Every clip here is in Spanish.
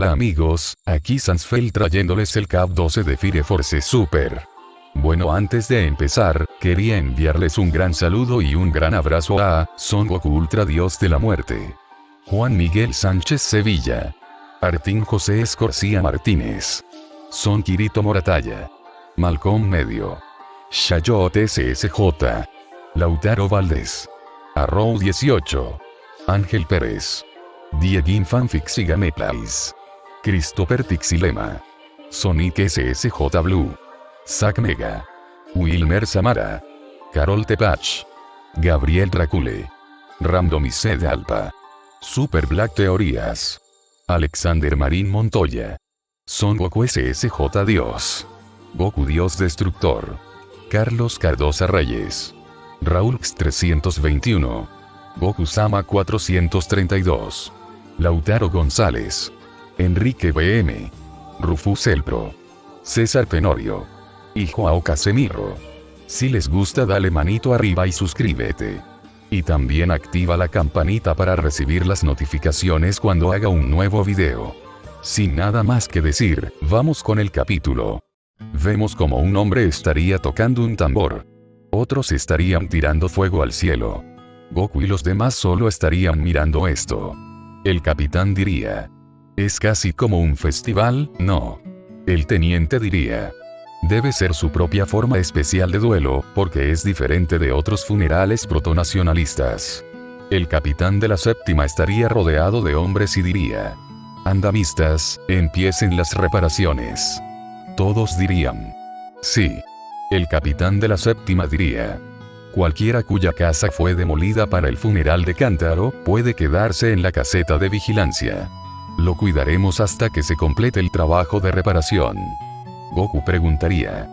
Hola amigos, aquí Sansfeld trayéndoles el Cap 12 de Fire Force Super. Bueno, antes de empezar, quería enviarles un gran saludo y un gran abrazo a Son Goku Ultra Dios de la Muerte, Juan Miguel Sánchez Sevilla, Martín José Escorcia Martínez, Son Kirito Moratalla, Malcolm Medio, Shayot SSJ, Lautaro Valdés, Arrow 18, Ángel Pérez, Dieguín Fanfix y Gameplays, Christopher Tixilema, Sonic SSJ Blue, Zack Mega, Wilmer Samara, Carol Tepach, Gabriel Dracule, Randomiced Alpa, Super Black Teorías, Alexander Marín Montoya, Son Goku SSJ Dios, Goku Dios Destructor, Carlos Cardosa Reyes, Raúl X 321, Goku Sama 432, Lautaro González, Enrique BM, Rufus Elpro, César Tenorio y Joao Casemiro. Si les gusta, dale manito arriba y suscríbete. Y también activa la campanita para recibir las notificaciones cuando haga un nuevo video. Sin nada más que decir, vamos con el capítulo. Vemos como un hombre estaría tocando un tambor. Otros estarían tirando fuego al cielo. Goku y los demás solo estarían mirando esto. El capitán diría: es casi como un festival, ¿no? El teniente diría: debe ser su propia forma especial de duelo, porque es diferente de otros funerales protonacionalistas. El capitán de la séptima estaría rodeado de hombres y diría: andamistas, empiecen las reparaciones. Todos dirían: sí. El capitán de la séptima diría: cualquiera cuya casa fue demolida para el funeral de Cántaro, puede quedarse en la caseta de vigilancia. Lo cuidaremos hasta que se complete el trabajo de reparación. Goku preguntaría: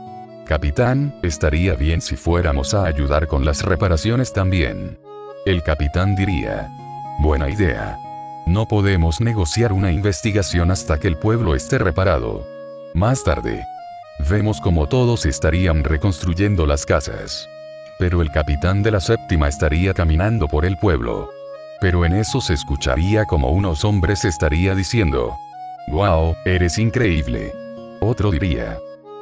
capitán, ¿estaría bien si fuéramos a ayudar con las reparaciones también? El capitán diría: buena idea. No podemos negociar una investigación hasta que el pueblo esté reparado. Más tarde, vemos como todos estarían reconstruyendo las casas. Pero el capitán de la séptima estaría caminando por el pueblo. Pero en eso se escucharía como unos hombres estaría diciendo: «Wow, eres increíble». Otro diría: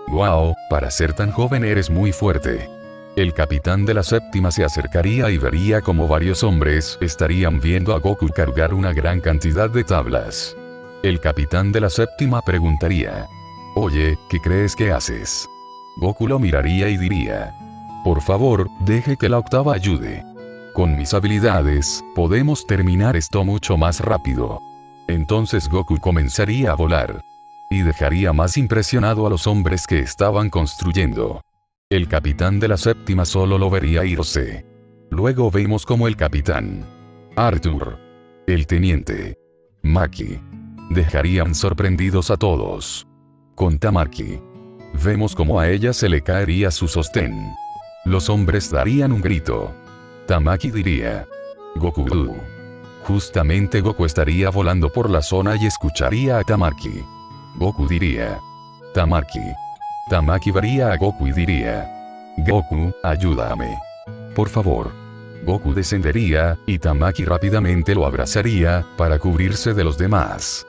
«Wow, para ser tan joven eres muy fuerte». El capitán de la séptima se acercaría y vería como varios hombres estarían viendo a Goku cargar una gran cantidad de tablas. El capitán de la séptima preguntaría: «Oye, ¿qué crees que haces?» Goku lo miraría y diría: «Por favor, deje que la octava ayude. Con mis habilidades, podemos terminar esto mucho más rápido». Entonces Goku comenzaría a volar. Y dejaría más impresionado a los hombres que estaban construyendo. El capitán de la séptima solo lo vería irse. Luego vemos como el capitán, Arthur, el teniente, Maki, dejarían sorprendidos a todos. Con Tamaki, vemos como a ella se le caería su sostén. Los hombres darían un grito. Tamaki diría: Goku. Justamente Goku estaría volando por la zona y escucharía a Tamaki. Goku diría: Tamaki. Tamaki vería a Goku y diría: Goku, ayúdame. Por favor. Goku descendería, y Tamaki rápidamente lo abrazaría, para cubrirse de los demás.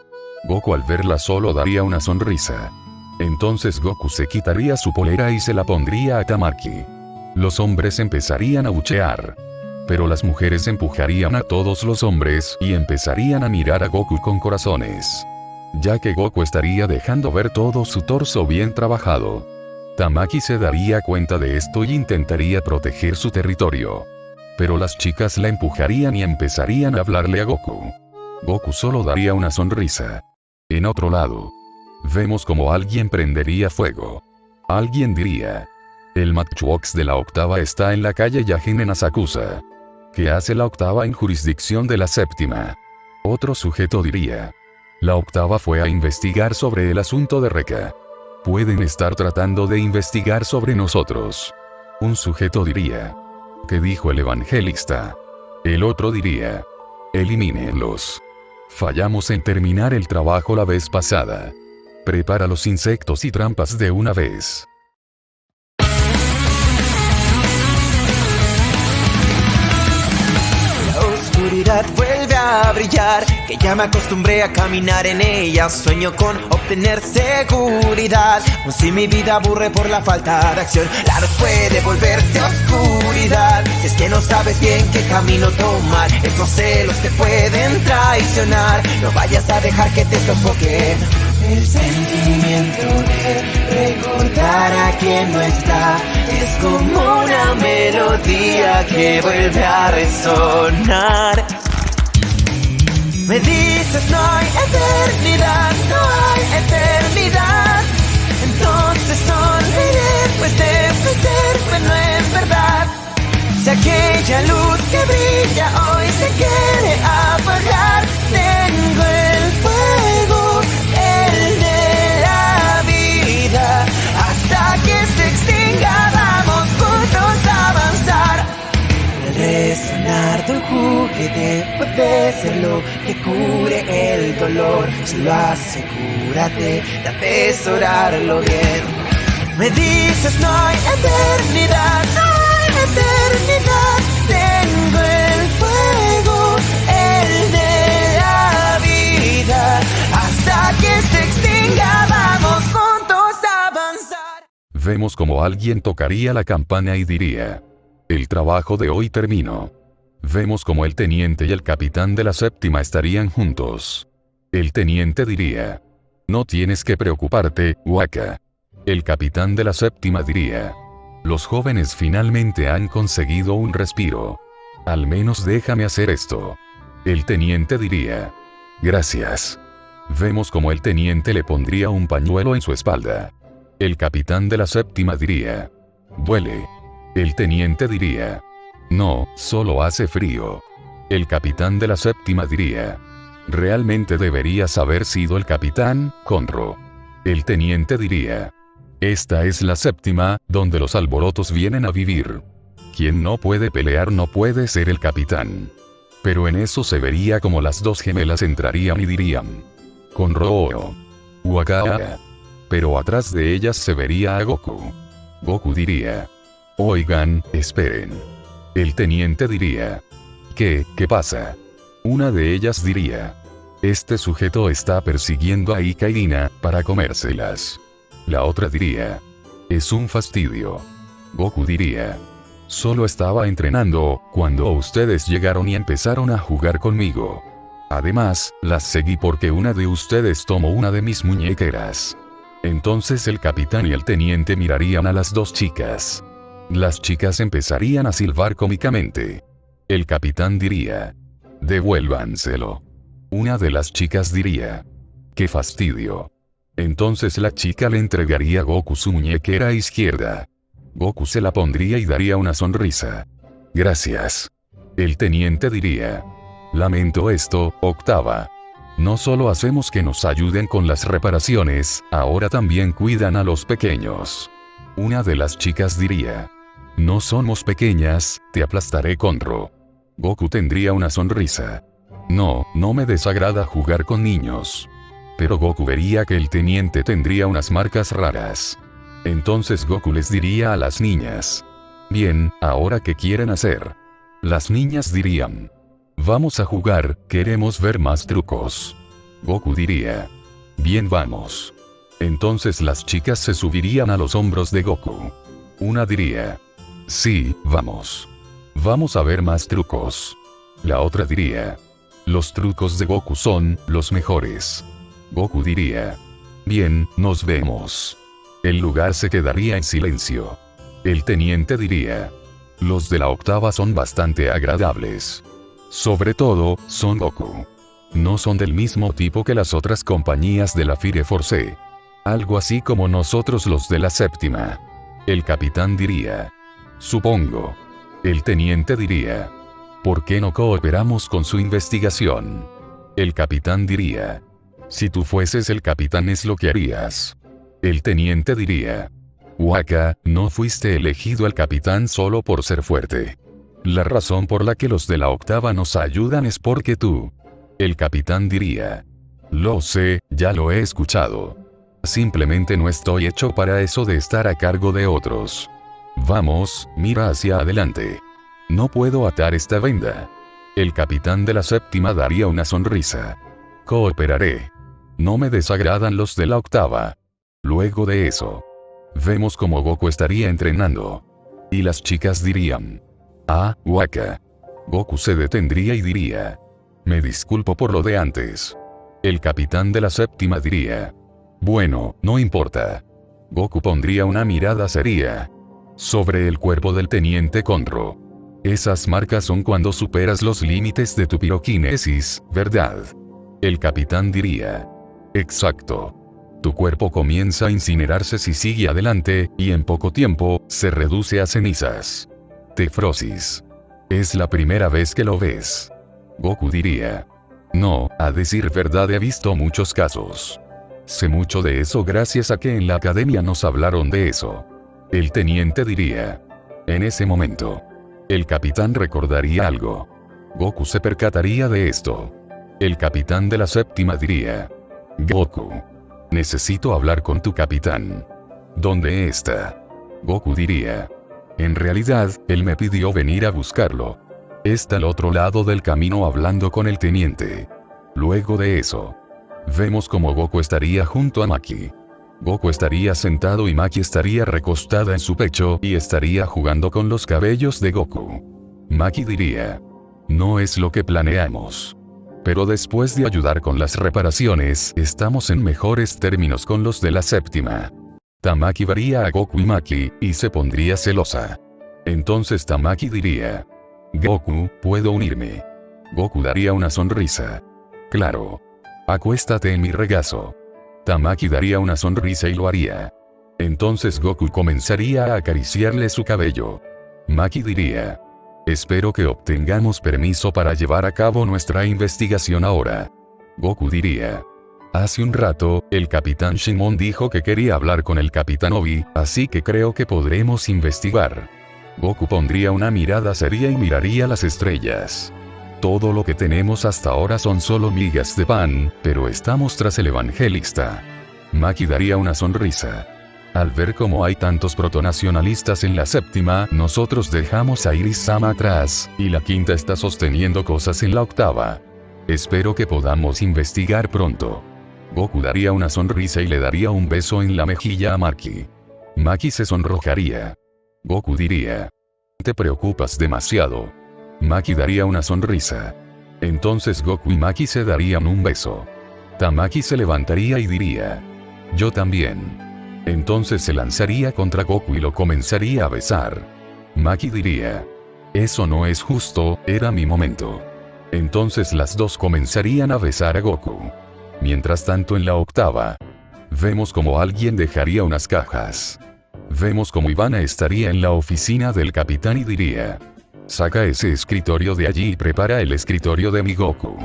Goku al verla solo daría una sonrisa. Entonces Goku se quitaría su polera y se la pondría a Tamaki. Los hombres empezarían a buchear. Pero las mujeres empujarían a todos los hombres y empezarían a mirar a Goku con corazones. Ya que Goku estaría dejando ver todo su torso bien trabajado. Tamaki se daría cuenta de esto y intentaría proteger su territorio. Pero las chicas la empujarían y empezarían a hablarle a Goku. Goku solo daría una sonrisa. En otro lado, vemos como alguien prendería fuego. Alguien diría: el Matchbox de la octava está en la calle Yagen en Asakusa. ¿Qué hace la octava en jurisdicción de la séptima? Otro sujeto diría: la octava fue a investigar sobre el asunto de Reka. Pueden estar tratando de investigar sobre nosotros. Un sujeto diría: ¿qué dijo el evangelista? El otro diría: elimínenlos. Fallamos en terminar el trabajo la vez pasada. Prepara los insectos y trampas de una vez. La oscuridad vuelve a a brillar, que ya me acostumbré a caminar en ella. Sueño con obtener seguridad, o si mi vida aburre por la falta de acción, la luz puede volverse oscuridad. Si es que no sabes bien qué camino tomar, estos celos te pueden traicionar. No vayas a dejar que te sofoquen el sentimiento de recordar a quien no está. Es como una melodía que vuelve a resonar. Me dices no hay eternidad, no hay eternidad. Entonces sonreiré, pues debe ser, pero no es verdad. Si aquella luz que brilla hoy se quiere apagar, tengo el fuego, el de la vida. Hasta que se extinga vamos juntos a avanzar. El resonar de un juguete puede ser lo que cure el dolor. Solo asegúrate de atesorarlo bien. Me dices no hay eternidad, no hay eternidad. Tengo el fuego, el de la vida. Hasta que se extinga vamos juntos a avanzar. Vemos como alguien tocaría la campana y diría: el trabajo de hoy terminó. Vemos como el teniente y el capitán de la séptima estarían juntos. El teniente diría: no tienes que preocuparte, Waka. El capitán de la séptima diría: los jóvenes finalmente han conseguido un respiro. Al menos déjame hacer esto. El teniente diría: gracias. Vemos como el teniente le pondría un pañuelo en su espalda. El capitán de la séptima diría: duele. El teniente diría: no, solo hace frío. El capitán de la séptima diría: realmente deberías haber sido el capitán, Conro. El teniente diría: esta es la séptima, donde los alborotos vienen a vivir. Quien no puede pelear no puede ser el capitán. Pero en eso se vería como las dos gemelas entrarían y dirían: Conro, Waka. Pero atrás de ellas se vería a Goku. Goku diría: oigan, esperen. El teniente diría: ¿qué pasa? Una de ellas diría: este sujeto está persiguiendo a Ika y Dina para comérselas. La otra diría: es un fastidio. Goku diría: solo estaba entrenando cuando ustedes llegaron y empezaron a jugar conmigo. Además, las seguí porque una de ustedes tomó una de mis muñequeras. Entonces el capitán y el teniente mirarían a las dos chicas. Las chicas empezarían a silbar cómicamente. El capitán diría: devuélvanselo. Una de las chicas diría: qué fastidio. Entonces la chica le entregaría a Goku su muñequera izquierda. Goku se la pondría y daría una sonrisa. Gracias. El teniente diría: lamento esto, octava. No solo hacemos que nos ayuden con las reparaciones, ahora también cuidan a los pequeños. Una de las chicas diría: no somos pequeñas, te aplastaré, Conro. Goku tendría una sonrisa. No me desagrada jugar con niños. Pero Goku vería que el teniente tendría unas marcas raras. Entonces Goku les diría a las niñas: bien, ¿ahora qué quieren hacer? Las niñas dirían: vamos a jugar, queremos ver más trucos. Goku diría: bien, vamos. Entonces las chicas se subirían a los hombros de Goku. Una diría: sí, vamos. Vamos a ver más trucos. La otra diría: los trucos de Goku son los mejores. Goku diría: bien, nos vemos. El lugar se quedaría en silencio. El teniente diría: los de la octava son bastante agradables. Sobre todo, son Goku. No son del mismo tipo que las otras compañías de la Fire Force. Algo así como nosotros los de la séptima. El capitán diría: supongo. El teniente diría: ¿por qué no cooperamos con su investigación? El capitán diría: si tú fueses el capitán es lo que harías. El teniente diría: Waka, no fuiste elegido el capitán solo por ser fuerte. La razón por la que los de la octava nos ayudan es porque tú. El capitán diría: lo sé, ya lo he escuchado. Simplemente no estoy hecho para eso de estar a cargo de otros. Vamos, mira hacia adelante. No puedo atar esta venda. El capitán de la séptima daría una sonrisa. Cooperaré. No me desagradan los de la octava. Luego de eso, vemos cómo Goku estaría entrenando. Y las chicas dirían: ah, Waka. Goku se detendría y diría: me disculpo por lo de antes. El capitán de la séptima diría: bueno, no importa. Goku pondría una mirada seria sobre el cuerpo del teniente Conro. Esas marcas son cuando superas los límites de tu piroquinesis, ¿verdad? El capitán diría: exacto. Tu cuerpo comienza a incinerarse si sigue adelante, y en poco tiempo, se reduce a cenizas. Tefrosis. Es la primera vez que lo ves. Goku diría: no, a decir verdad he visto muchos casos. Sé mucho de eso gracias a que en la academia nos hablaron de eso. El teniente diría: en ese momento, el capitán recordaría algo. Goku se percataría de esto. El capitán de la séptima diría: Goku, necesito hablar con tu capitán. ¿Dónde está? Goku diría: en realidad, él me pidió venir a buscarlo. Está al otro lado del camino hablando con el teniente. Luego de eso, vemos como Goku estaría junto a Maki. Goku estaría sentado y Maki estaría recostada en su pecho y estaría jugando con los cabellos de Goku. Maki diría: no es lo que planeamos. Pero después de ayudar con las reparaciones, estamos en mejores términos con los de la séptima. Tamaki vería a Goku y Maki, y se pondría celosa. Entonces Tamaki diría: Goku, ¿puedo unirme? Goku daría una sonrisa. Claro. Acuéstate en mi regazo. Tamaki daría una sonrisa y lo haría. Entonces Goku comenzaría a acariciarle su cabello. Maki diría: espero que obtengamos permiso para llevar a cabo nuestra investigación ahora. Goku diría: hace un rato, el capitán Shimon dijo que quería hablar con el capitán Obi, así que creo que podremos investigar. Goku pondría una mirada seria y miraría las estrellas. Todo lo que tenemos hasta ahora son solo migas de pan, pero estamos tras el evangelista. Maki daría una sonrisa. Al ver cómo hay tantos protonacionalistas en la séptima, nosotros dejamos a Iris-sama atrás, y la quinta está sosteniendo cosas en la octava. Espero que podamos investigar pronto. Goku daría una sonrisa y le daría un beso en la mejilla a Maki. Maki se sonrojaría. Goku diría: te preocupas demasiado. Maki daría una sonrisa. Entonces Goku y Maki se darían un beso. Tamaki se levantaría y diría: yo también. Entonces se lanzaría contra Goku y lo comenzaría a besar. Maki diría: eso no es justo, era mi momento. Entonces las dos comenzarían a besar a Goku. Mientras tanto en la octava, vemos como alguien dejaría unas cajas. Vemos como Ivana estaría en la oficina del capitán y diría: saca ese escritorio de allí y prepara el escritorio de mi Goku.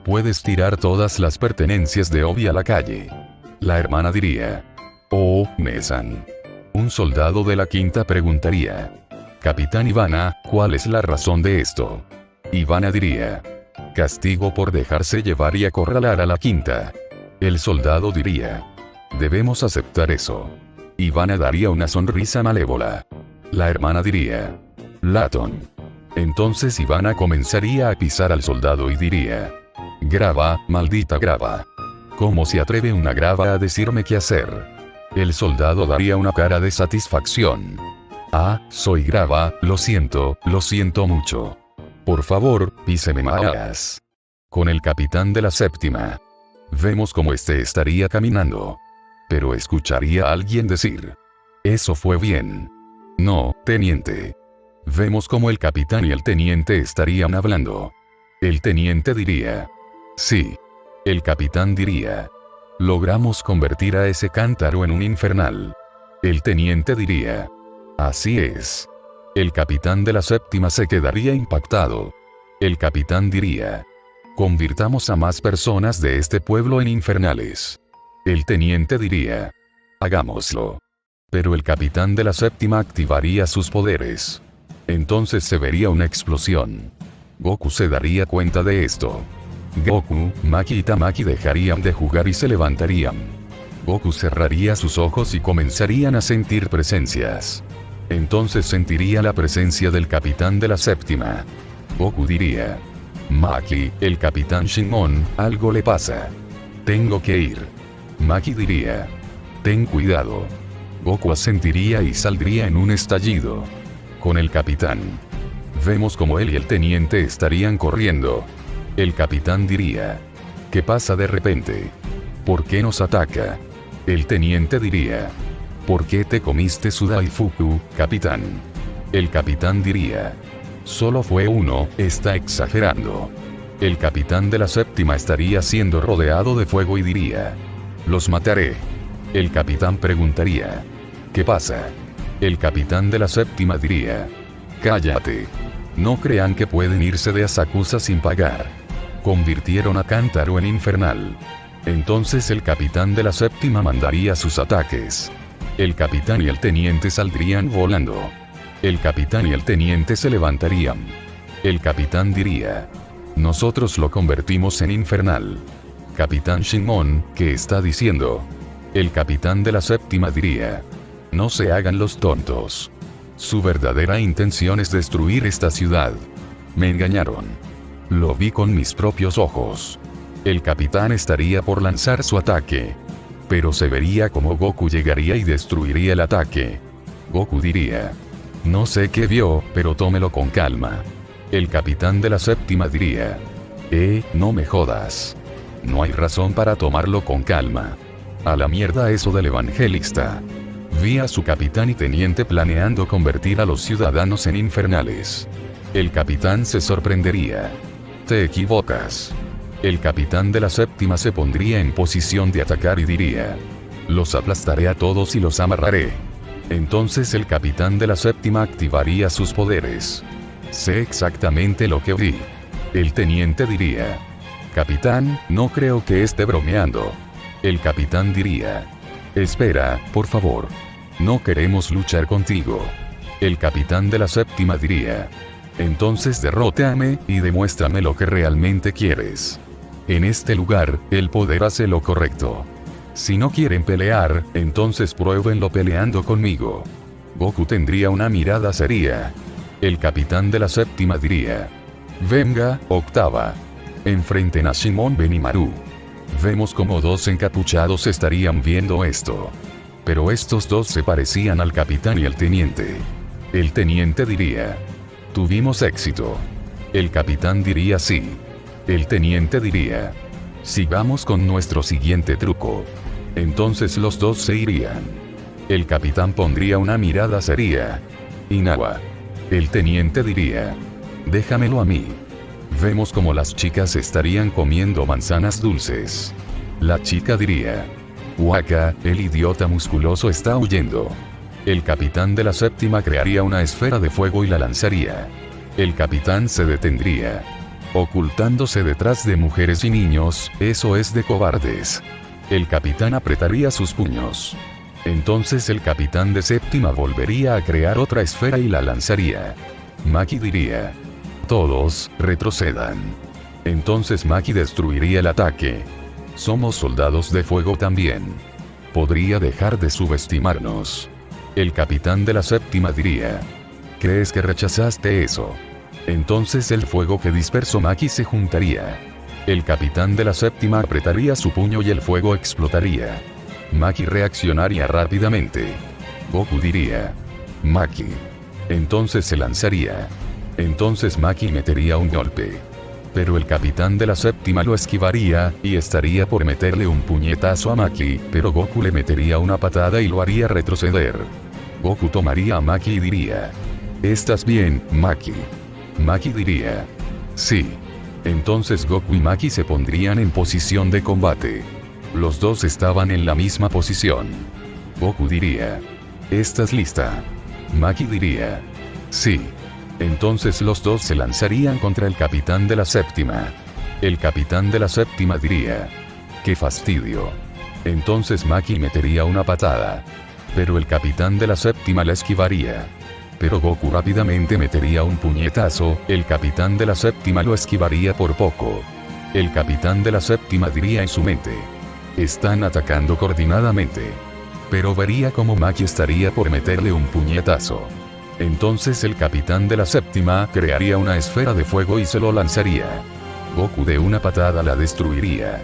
Puedes tirar todas las pertenencias de Obi a la calle. La hermana diría: oh, Nesan. Un soldado de la quinta preguntaría: capitán Ivana, ¿cuál es la razón de esto? Ivana diría: castigo por dejarse llevar y acorralar a la quinta. El soldado diría: debemos aceptar eso. Ivana daría una sonrisa malévola. La hermana diría: Laton. Entonces Ivana comenzaría a pisar al soldado y diría: grava, maldita grava. ¿Cómo se atreve una grava a decirme qué hacer? El soldado daría una cara de satisfacción. Ah, soy grava, lo siento mucho. Por favor, píseme más. Con el capitán de la séptima, vemos cómo este estaría caminando. Pero escucharía a alguien decir: eso fue bien. No, teniente. Vemos cómo el capitán y el teniente estarían hablando. El teniente diría: sí. El capitán diría: logramos convertir a ese cántaro en un infernal. El teniente diría: así es. El capitán de la séptima se quedaría impactado. El capitán diría: convirtamos a más personas de este pueblo en infernales. El teniente diría: hagámoslo. Pero el capitán de la séptima activaría sus poderes. Entonces se vería una explosión. Goku se daría cuenta de esto. Goku, Maki y Tamaki dejarían de jugar y se levantarían. Goku cerraría sus ojos y comenzarían a sentir presencias. Entonces sentiría la presencia del capitán de la séptima. Goku diría: Maki, el capitán Shinmon, algo le pasa. Tengo que ir. Maki diría. Ten cuidado. Goku asentiría y saldría en un estallido. Con el capitán. Vemos como él y el teniente estarían corriendo. El capitán diría. ¿Qué pasa de repente? ¿Por qué nos ataca? El teniente diría. ¿Por qué te comiste su Daifuku, capitán? El capitán diría. Solo fue uno, está exagerando. El capitán de la séptima estaría siendo rodeado de fuego y diría. Los mataré. El capitán preguntaría. ¿Qué pasa? El capitán de la séptima diría. Cállate. No crean que pueden irse de Asakusa sin pagar. Convirtieron a Kantaro en infernal. Entonces el capitán de la séptima mandaría sus ataques. El capitán y el teniente saldrían volando. El capitán y el teniente se levantarían. El capitán diría. Nosotros lo convertimos en infernal. Capitán Shinmon, ¿qué está diciendo? El capitán de la séptima diría. No se hagan los tontos. Su verdadera intención es destruir esta ciudad. Me engañaron. Lo vi con mis propios ojos. El capitán estaría por lanzar su ataque. Pero se vería como Goku llegaría y destruiría el ataque. Goku diría. No sé qué vio, pero tómelo con calma. El capitán de la séptima diría. No me jodas. No hay razón para tomarlo con calma. A la mierda eso del evangelista. Vi a su capitán y teniente planeando convertir a los ciudadanos en infernales. El capitán se sorprendería. Te equivocas. El capitán de la séptima se pondría en posición de atacar y diría. Los aplastaré a todos y los amarraré. Entonces el capitán de la séptima activaría sus poderes. Sé exactamente lo que vi. El teniente diría. Capitán, no creo que esté bromeando. El capitán diría. Espera, por favor. No queremos luchar contigo. El capitán de la séptima diría. Entonces derrótame y demuéstrame lo que realmente quieres. En este lugar, el poder hace lo correcto. Si no quieren pelear, entonces pruébenlo peleando conmigo. Goku tendría una mirada seria. El capitán de la séptima diría. Venga, octava. Enfrenten a Shimon Benimaru. Vemos como dos encapuchados estarían viendo esto. Pero estos dos se parecían al capitán y al teniente. El teniente diría. Tuvimos éxito. El capitán diría sí. El teniente diría. Sigamos con nuestro siguiente truco. Entonces los dos se irían. El capitán pondría una mirada seria. Inawa. El teniente diría. Déjamelo a mí. Vemos como las chicas estarían comiendo manzanas dulces. La chica diría. Waka, el idiota musculoso está huyendo. El capitán de la séptima crearía una esfera de fuego y la lanzaría. El capitán se detendría. Ocultándose detrás de mujeres y niños, eso es de cobardes. El capitán apretaría sus puños. Entonces el capitán de séptima volvería a crear otra esfera y la lanzaría. Maki diría. Todos, retrocedan. Entonces Maki destruiría el ataque. Somos soldados de fuego también. Podría dejar de subestimarnos. El capitán de la séptima diría. ¿Crees que rechazaste eso? Entonces el fuego que dispersó Maki se juntaría. El capitán de la séptima apretaría su puño y el fuego explotaría. Maki reaccionaría rápidamente. Goku diría. Maki. Entonces se lanzaría. Entonces Maki metería un golpe. Pero el capitán de la séptima lo esquivaría, y estaría por meterle un puñetazo a Maki, pero Goku le metería una patada y lo haría retroceder. Goku tomaría a Maki y diría. ¿Estás bien, Maki? Maki diría. Sí. Entonces Goku y Maki se pondrían en posición de combate. Los dos estaban en la misma posición. Goku diría. ¿Estás lista? Maki diría. Sí. Entonces los dos se lanzarían contra el capitán de la séptima. El capitán de la séptima diría. ¡Qué fastidio! Entonces Maki metería una patada. Pero el capitán de la séptima la esquivaría. Pero Goku rápidamente metería un puñetazo, el capitán de la séptima lo esquivaría por poco. El capitán de la séptima diría en su mente. Están atacando coordinadamente. Pero vería como Maki estaría por meterle un puñetazo. Entonces el capitán de la séptima crearía una esfera de fuego y se lo lanzaría. Goku de una patada la destruiría.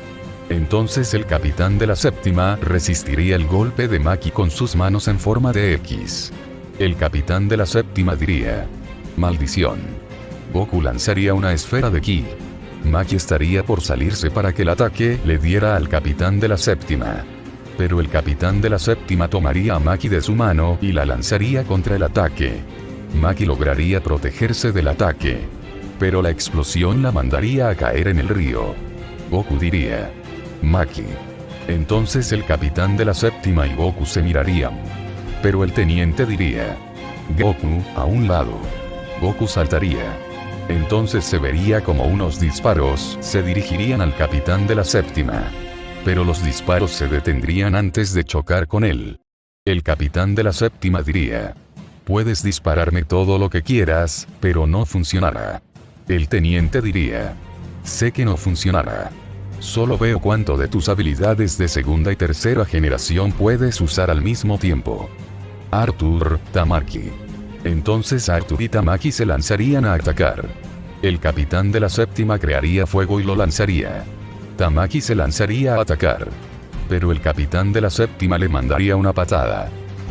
Entonces el capitán de la séptima resistiría el golpe de Maki con sus manos en forma de X. El capitán de la séptima diría: maldición. Goku lanzaría una esfera de ki. Maki estaría por salirse para que el ataque le diera al capitán de la séptima. Pero el capitán de la séptima tomaría a Maki de su mano y la lanzaría contra el ataque. Maki lograría protegerse del ataque. Pero la explosión la mandaría a caer en el río. Goku diría: Maki. Entonces el capitán de la séptima y Goku se mirarían. Pero el teniente diría: Goku, a un lado. Goku saltaría. Entonces se vería como unos disparos se dirigirían al capitán de la séptima. Pero los disparos se detendrían antes de chocar con él. El capitán de la séptima diría: puedes dispararme todo lo que quieras, pero no funcionará. El teniente diría: sé que no funcionará. Solo veo cuánto de tus habilidades de segunda y tercera generación puedes usar al mismo tiempo. Arthur, Tamaki. Entonces Arthur y Tamaki se lanzarían a atacar. El capitán de la séptima crearía fuego y lo lanzaría. Tamaki se lanzaría a atacar. Pero el capitán de la séptima le mandaría una patada.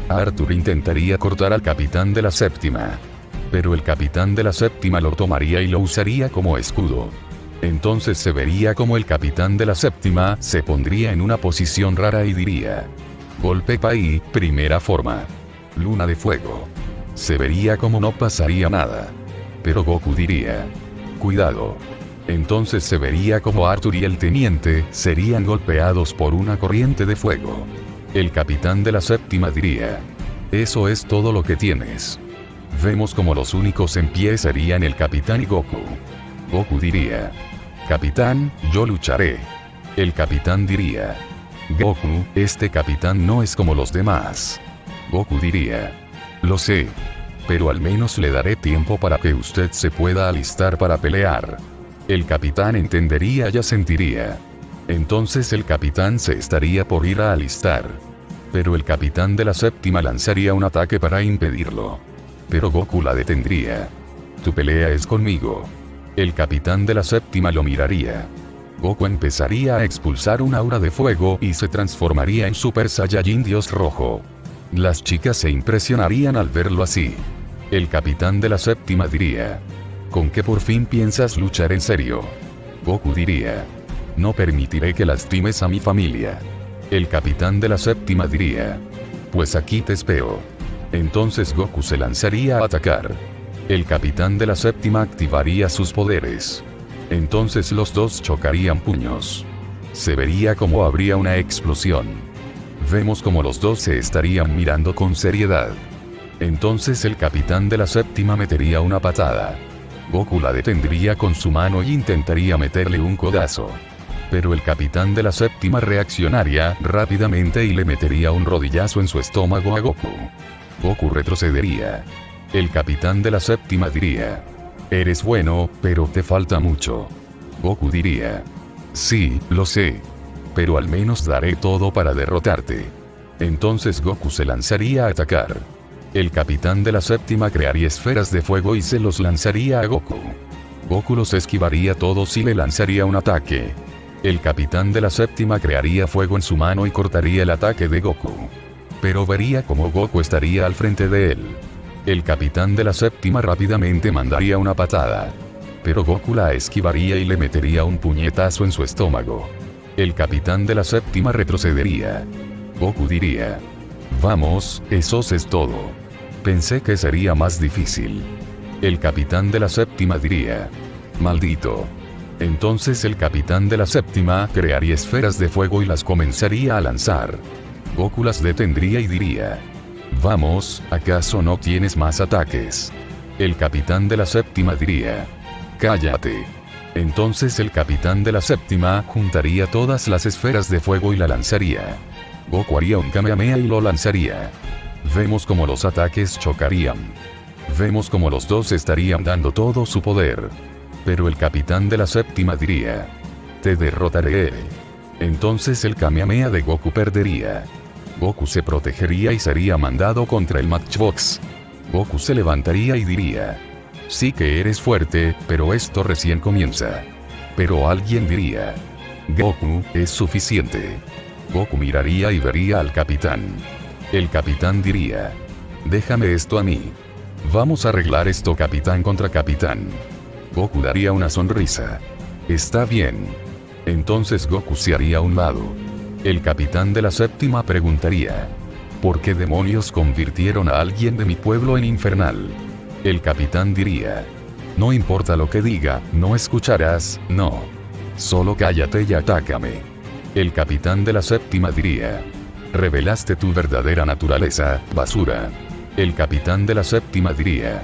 Arthur intentaría cortar al capitán de la séptima. Pero el capitán de la séptima lo tomaría y lo usaría como escudo. Entonces se vería como el capitán de la séptima se pondría en una posición rara y diría: golpe Pai, primera forma. Luna de fuego. Se vería como no pasaría nada. Pero Goku diría: cuidado. Entonces se vería como Arthur y el teniente serían golpeados por una corriente de fuego. El capitán de la séptima diría: eso es todo lo que tienes. Vemos como los únicos en pie serían el capitán y Goku. Goku diría: capitán, yo lucharé. El capitán diría: Goku, este capitán no es como los demás. Goku diría: lo sé. Pero al menos le daré tiempo para que usted se pueda alistar para pelear. El capitán entendería y asentiría. Entonces el capitán se estaría por ir a alistar. Pero el capitán de la séptima lanzaría un ataque para impedirlo. Pero Goku la detendría. Tu pelea es conmigo. El capitán de la séptima lo miraría. Goku empezaría a expulsar un aura de fuego y se transformaría en Super Saiyajin Dios rojo. Las chicas se impresionarían al verlo así. El capitán de la séptima diría: ¿con qué por fin piensas luchar en serio? Goku diría: no permitiré que lastimes a mi familia. El capitán de la séptima diría: pues aquí te espero. Entonces Goku se lanzaría a atacar. El capitán de la séptima activaría sus poderes. Entonces los dos chocarían puños. Se vería como habría una explosión. Vemos como los dos se estarían mirando con seriedad. Entonces el capitán de la séptima metería una patada. Goku la detendría con su mano y intentaría meterle un codazo. Pero el capitán de la séptima reaccionaría rápidamente y le metería un rodillazo en su estómago a Goku. Goku retrocedería. El capitán de la séptima diría: eres bueno, pero te falta mucho. Goku diría: sí, lo sé. Pero al menos daré todo para derrotarte. Entonces Goku se lanzaría a atacar. El capitán de la séptima crearía esferas de fuego y se los lanzaría a Goku. Goku los esquivaría todos y le lanzaría un ataque. El capitán de la séptima crearía fuego en su mano y cortaría el ataque de Goku. Pero vería como Goku estaría al frente de él. El capitán de la séptima rápidamente mandaría una patada. Pero Goku la esquivaría y le metería un puñetazo en su estómago. El capitán de la séptima retrocedería. Goku diría: vamos, eso es todo. Pensé que sería más difícil. El capitán de la séptima diría: maldito. Entonces el capitán de la séptima crearía esferas de fuego y las comenzaría a lanzar. Goku las detendría y diría: vamos, ¿acaso no tienes más ataques? El capitán de la séptima diría: cállate. Entonces el capitán de la séptima juntaría todas las esferas de fuego y la lanzaría. Goku haría un Kamehameha y lo lanzaría. Vemos como los ataques chocarían. Vemos como los dos estarían dando todo su poder. Pero el capitán de la séptima diría: te derrotaré. Entonces el Kamehameha de Goku perdería. Goku se protegería y sería mandado contra el Matchbox. Goku se levantaría y diría: sí que eres fuerte, pero esto recién comienza. Pero alguien diría: Goku, es suficiente. Goku miraría y vería al capitán. El capitán diría: déjame esto a mí. Vamos a arreglar esto capitán contra capitán. Goku daría una sonrisa. Está bien. Entonces Goku se haría a un lado. El capitán de la séptima preguntaría: ¿por qué demonios convirtieron a alguien de mi pueblo en infernal? El capitán diría: no importa lo que diga, no escucharás, no. Solo cállate y atácame. El capitán de la séptima diría: revelaste tu verdadera naturaleza, basura. El capitán de la séptima diría: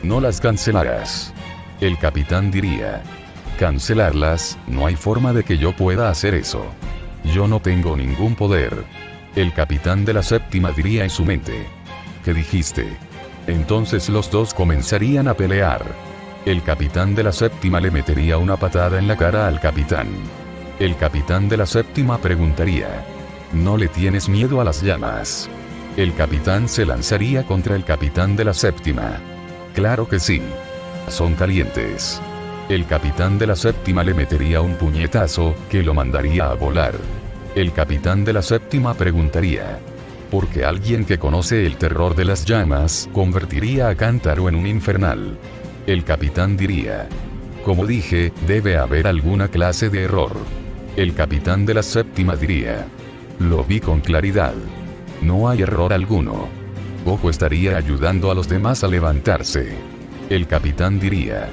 no las cancelarás. El capitán diría: cancelarlas, no hay forma de que yo pueda hacer eso. Yo no tengo ningún poder. El capitán de la séptima diría en su mente: ¿qué dijiste? Entonces los dos comenzarían a pelear. El capitán de la séptima le metería una patada en la cara al capitán. El capitán de la séptima preguntaría: ¿no le tienes miedo a las llamas? El capitán se lanzaría contra el capitán de la séptima. Claro que sí. Son calientes. El capitán de la séptima le metería un puñetazo, que lo mandaría a volar. El capitán de la séptima preguntaría: ¿por qué alguien que conoce el terror de las llamas convertiría a Kantaro en un infernal? El capitán diría: como dije, debe haber alguna clase de error. El capitán de la séptima diría: lo vi con claridad. No hay error alguno. Goku estaría ayudando a los demás a levantarse. El capitán diría: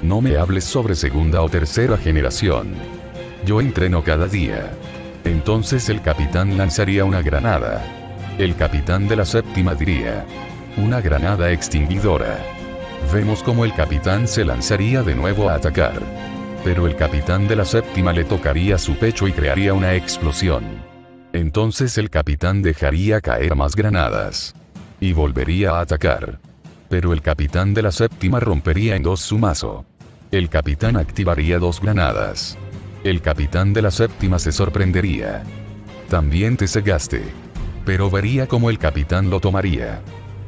no me hables sobre segunda o tercera generación. Yo entreno cada día. Entonces el capitán lanzaría una granada. El capitán de la séptima diría: una granada extinguidora. Vemos cómo el capitán se lanzaría de nuevo a atacar. Pero el capitán de la séptima le tocaría su pecho y crearía una explosión. Entonces el capitán dejaría caer más granadas. Y volvería a atacar. Pero el capitán de la séptima rompería en dos su mazo. El capitán activaría dos granadas. El capitán de la séptima se sorprendería. También te cegaste. Pero vería cómo el capitán lo tomaría.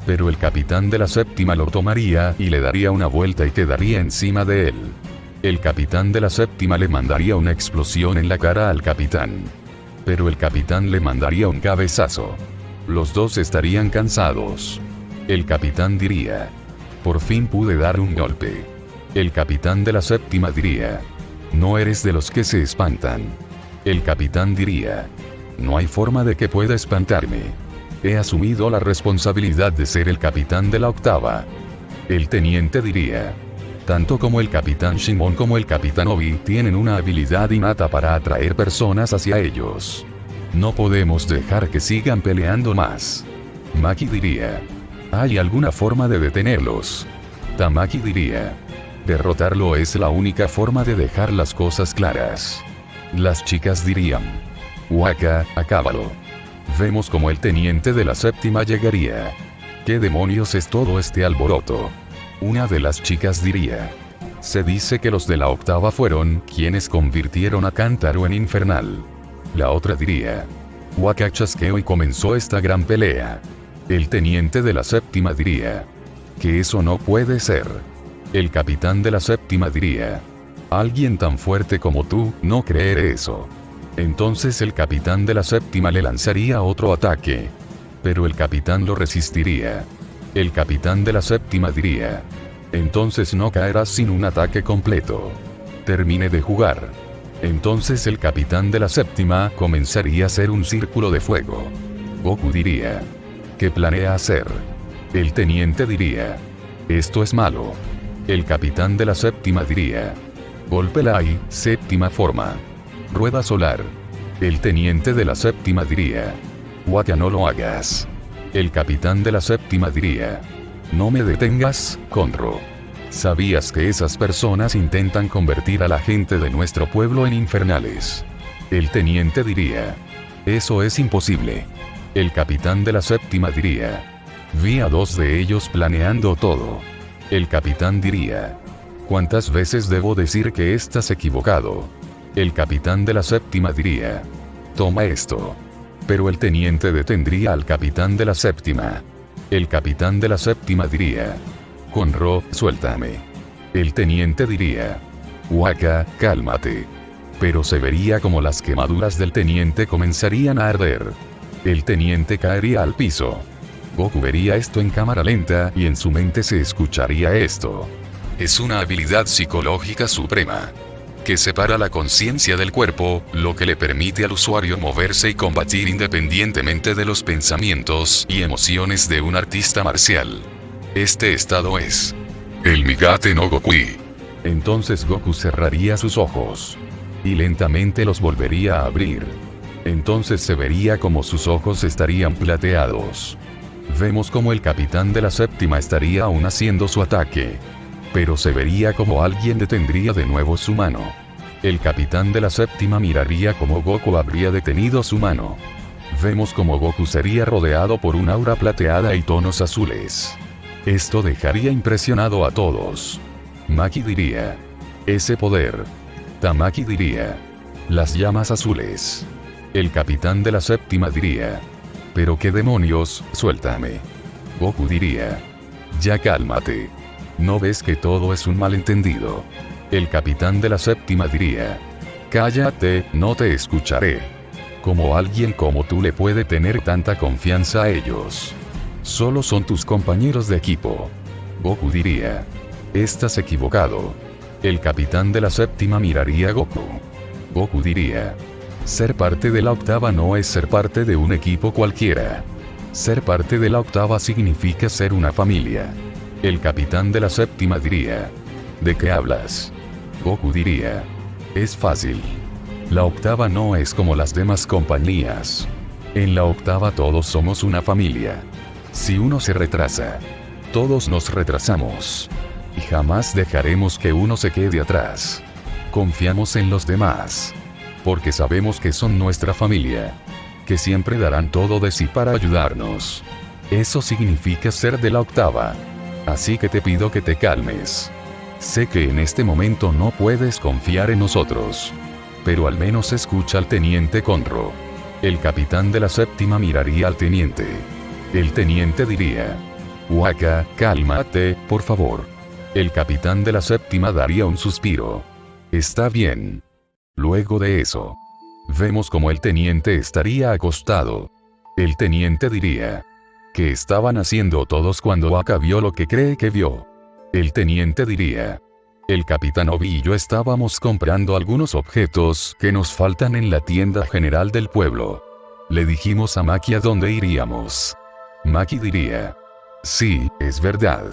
Pero el capitán de la séptima lo tomaría y le daría una vuelta y quedaría encima de él. El capitán de la séptima le mandaría una explosión en la cara al capitán. Pero el capitán le mandaría un cabezazo. Los dos estarían cansados. El capitán diría: por fin pude dar un golpe. El capitán de la séptima diría: no eres de los que se espantan. El capitán diría: no hay forma de que pueda espantarme. He asumido la responsabilidad de ser el capitán de la octava. El teniente diría: tanto como el capitán Shimon como el capitán Obi tienen una habilidad innata para atraer personas hacia ellos. No podemos dejar que sigan peleando más. Maki diría: ¿hay alguna forma de detenerlos? Tamaki diría: derrotarlo es la única forma de dejar las cosas claras. Las chicas dirían: Waka, acábalo. Vemos como el teniente de la séptima llegaría. ¿Qué demonios es todo este alboroto? Una de las chicas diría: se dice que los de la octava fueron quienes convirtieron a Kantaro en infernal. La otra diría: Waka chasqueó y comenzó esta gran pelea. El teniente de la séptima diría: que eso no puede ser. El capitán de la séptima diría: alguien tan fuerte como tú, no creer eso. Entonces el capitán de la séptima le lanzaría otro ataque. Pero el capitán lo resistiría. El capitán de la séptima diría: entonces no caerás sin un ataque completo. Termine de jugar. Entonces el capitán de la séptima comenzaría a hacer un círculo de fuego. Goku diría: ¿qué planea hacer? El teniente diría: esto es malo. El capitán de la séptima diría: golpe Lai, séptima forma. Rueda solar. El teniente de la séptima diría: Waka, no lo hagas. El capitán de la séptima diría: no me detengas, Conro. ¿Sabías que esas personas intentan convertir a la gente de nuestro pueblo en infernales? El teniente diría: eso es imposible. El capitán de la séptima diría: vi a dos de ellos planeando todo. El capitán diría: ¿cuántas veces debo decir que estás equivocado? El capitán de la séptima diría: toma esto. Pero el teniente detendría al capitán de la séptima. El capitán de la séptima diría: Conro, suéltame. El teniente diría: Waka, cálmate. Pero se vería como las quemaduras del teniente comenzarían a arder. El teniente caería al piso. Goku vería esto en cámara lenta y en su mente se escucharía esto. Es una habilidad psicológica suprema, que separa la conciencia del cuerpo, lo que le permite al usuario moverse y combatir independientemente de los pensamientos y emociones de un artista marcial. Este estado es el Migate no Gokui. Entonces Goku cerraría sus ojos y lentamente los volvería a abrir. Entonces se vería como sus ojos estarían plateados. Vemos como el capitán de la séptima estaría aún haciendo su ataque, pero se vería como alguien detendría de nuevo su mano. El capitán de la séptima miraría como Goku habría detenido su mano. Vemos como Goku sería rodeado por un aura plateada y tonos azules. Esto dejaría impresionado a todos. Maki diría: ese poder. Tamaki diría: las llamas azules. El capitán de la séptima diría: pero qué demonios, suéltame. Goku diría: ya cálmate. ¿No ves que todo es un malentendido? El capitán de la séptima diría: cállate, no te escucharé. ¿Cómo alguien como tú le puede tener tanta confianza a ellos? Solo son tus compañeros de equipo. Goku diría: estás equivocado. El capitán de la séptima miraría a Goku. Goku diría: ser parte de la octava no es ser parte de un equipo cualquiera. Ser parte de la octava significa ser una familia. El capitán de la séptima diría: ¿de qué hablas? Goku diría: es fácil. La octava no es como las demás compañías. En la octava todos somos una familia. Si uno se retrasa, todos nos retrasamos. Y jamás dejaremos que uno se quede atrás. Confiamos en los demás, porque sabemos que son nuestra familia, que siempre darán todo de sí para ayudarnos. Eso significa ser de la octava. Así que te pido que te calmes. Sé que en este momento no puedes confiar en nosotros, pero al menos escucha al teniente Conro. El capitán de la séptima miraría al teniente. El teniente diría: Waka, cálmate, por favor. El capitán de la séptima daría un suspiro. Está bien. Luego de eso, vemos como el teniente estaría acostado. El teniente diría: ¿qué estaban haciendo todos cuando Waka vio lo que cree que vio? El teniente diría: el capitán Obi y yo estábamos comprando algunos objetos que nos faltan en la tienda general del pueblo. Le dijimos a Maki a dónde iríamos. Maki diría: sí, es verdad.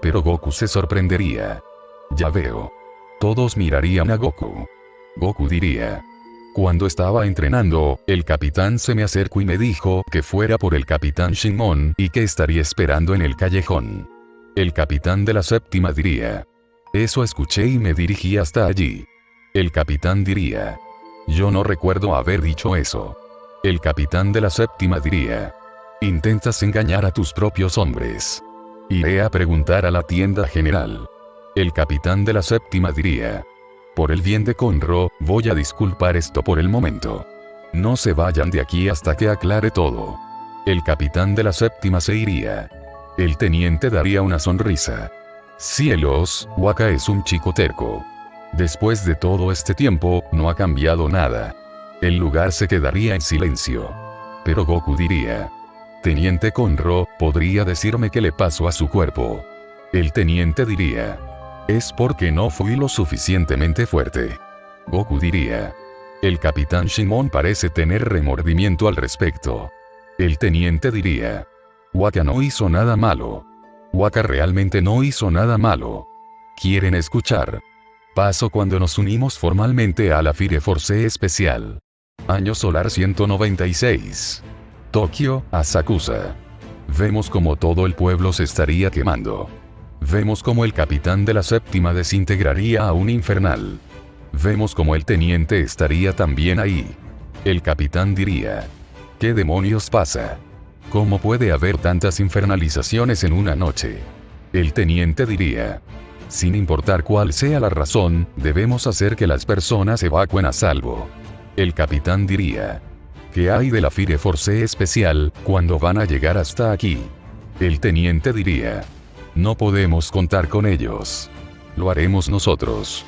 Pero Goku se sorprendería. Ya veo. Todos mirarían a Goku. Goku diría: cuando estaba entrenando, el capitán se me acercó y me dijo que fuera por el capitán Shinmon y que estaría esperando en el callejón. El capitán de la séptima diría: eso escuché y me dirigí hasta allí. El capitán diría: yo no recuerdo haber dicho eso. El capitán de la séptima diría: intentas engañar a tus propios hombres. Iré a preguntar a la tienda general. El capitán de la séptima diría: por el bien de Conro, voy a disculpar esto por el momento. No se vayan de aquí hasta que aclare todo. El capitán de la séptima se iría. El teniente daría una sonrisa. Cielos, Waka es un chico terco. Después de todo este tiempo, no ha cambiado nada. El lugar se quedaría en silencio. Pero Goku diría: Teniente Conro, ¿podría decirme qué le pasó a su cuerpo? El teniente diría: es porque no fui lo suficientemente fuerte. Goku diría: el capitán Shinmon parece tener remordimiento al respecto. El teniente diría: Waka no hizo nada malo. Waka realmente no hizo nada malo. ¿Quieren escuchar? Pasó cuando nos unimos formalmente a la Fire Force especial. Año solar 196. Tokio, Asakusa. Vemos como todo el pueblo se estaría quemando. Vemos como el capitán de la séptima desintegraría a un infernal. Vemos como el teniente estaría también ahí. El capitán diría: ¿qué demonios pasa? ¿Cómo puede haber tantas infernalizaciones en una noche? El teniente diría: sin importar cuál sea la razón, debemos hacer que las personas evacúen a salvo. El capitán diría: ¿qué hay de la Fire Force especial cuando van a llegar hasta aquí? El teniente diría: no podemos contar con ellos. Lo haremos nosotros.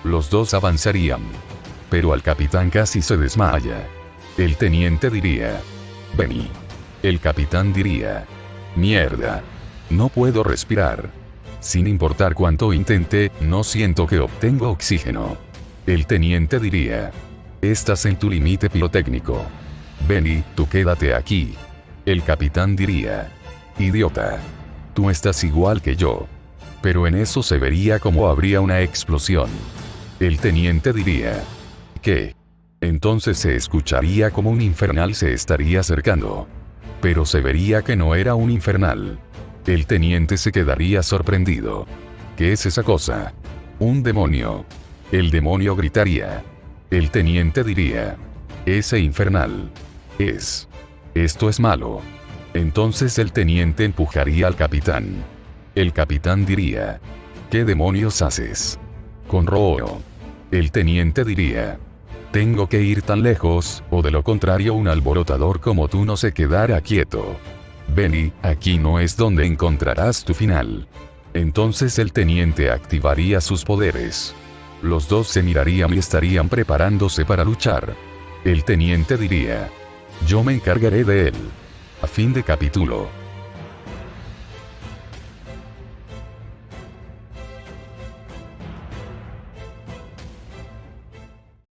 Los dos avanzarían. Pero al capitán casi se desmaya. El teniente diría: Benny. El capitán diría: mierda. No puedo respirar. Sin importar cuánto intente, no siento que obtengo oxígeno. El teniente diría: estás en tu límite pirotécnico. Benny, tú quédate aquí. El capitán diría: idiota. Tú estás igual que yo. Pero en eso se vería como habría una explosión. El teniente diría: ¿qué? Entonces se escucharía como un infernal se estaría acercando. Pero se vería que no era un infernal. El teniente se quedaría sorprendido. ¿Qué es esa cosa? Un demonio. El demonio gritaría. El teniente diría: ese infernal. Esto es malo. Entonces el teniente empujaría al capitán. El capitán diría: ¿qué demonios haces? Con Roo. El teniente diría: tengo que ir tan lejos, o de lo contrario un alborotador como tú no se quedará quieto. Benny, aquí no es donde encontrarás tu final. Entonces el teniente activaría sus poderes. Los dos se mirarían y estarían preparándose para luchar. El teniente diría: yo me encargaré de él. A fin de capítulo.